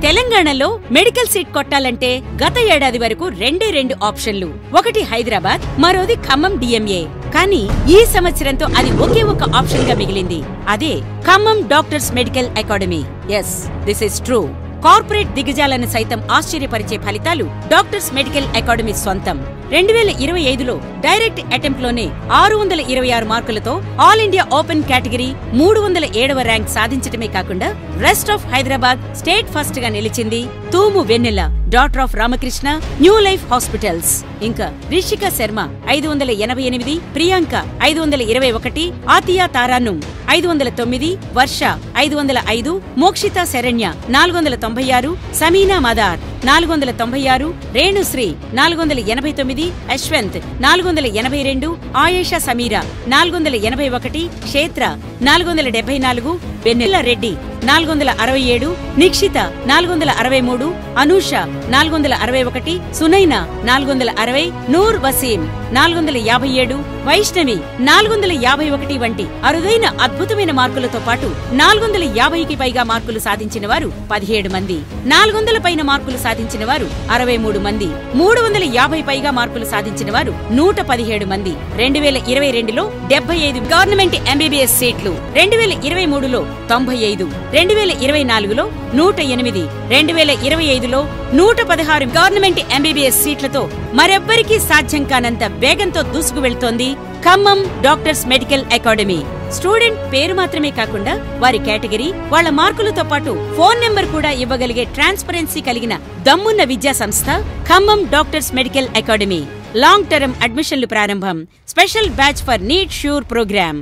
తెలంగాణలో medical seat కొట్టాలంటే గత ఏడాది వరకు రెండు ఆప్షన్లు. ఒకటి హైదరాబాద్, మరోది ఖమ్మం డిఎంఏ. కానీ ఈ సంవత్సరంతో అది ఒకే ఒక ఆప్షన్ గా మిగిలింది. అదే Khammam doctors medical academy. Yes, this is true. Corporate దిగ్గజాలను సైతం ఆశ్చర్యపరిచే ఫలితాలు డాక్టర్స్ మెడికల్ అకాడమీ సొంతం. 2025లో డైరెక్ట్ అటెంప్ట్ లోనే 626 మార్కులతో ఆల్ ఇండియా ఓపెన్ కేటగిరీ 307వ ర్యాంక్ సాధించటమే కాకుండా rest of Hyderabad state first గా నిలిచింది. Tumu Vennela, daughter of Ramakrishna, new life hospitals. ఇంకా రిషిక శర్మ 588, ప్రియాంక 521, ఆతియా తారాను 509, వర్ష 505, మోక్షిత శరణ్య 496, సమీనా మదార్ 496, రేణుశ్రీ 489, యశ్వంత్ 482, ఆయేషా సమీరా 481, క్షేత్ర 474, వెన్నెల రెడ్డి 467, నిక్షిత 463, అనూష 461, సునైనా 460, నూర్ వసీం 457, వైష్ణవి 451 వంటి అరుదైన అద్భుతమైన మార్కులతో పాటు 450కి పైగా మార్కులు సాధించిన వారు 17 మంది, 400 పైన మార్కులు సాధించిన వారు 63 మంది, 350 పైగా మార్కులు సాధించిన వారు 117 మంది. 2022లో 75 గవర్నమెంట్ ఎంబీబీఎస్ సీట్లు, 2023లో 95, 2024లో 108, 2025లో 116 గవర్నమెంట్ ఎంబీబీఎస్ సీట్లతో మరెవ్వరికీ సాధ్యం కానంత వేగంతో దూసుకు వెళ్తోంది Khammam doctors medical academy. Student పేరు మాత్రమే కాకుండా వారి కేటగిరీ, వాళ్ల మార్కులతో పాటు ఫోన్ నెంబర్ కూడా ఇవ్వగలిగే ట్రాన్స్పరెన్సీ కలిగిన దమ్మున్న విద్యా సంస్థ Khammam doctors medical academy. Long term అడ్మిషన్లు ప్రారంభం. Special batch for NEET sure programme.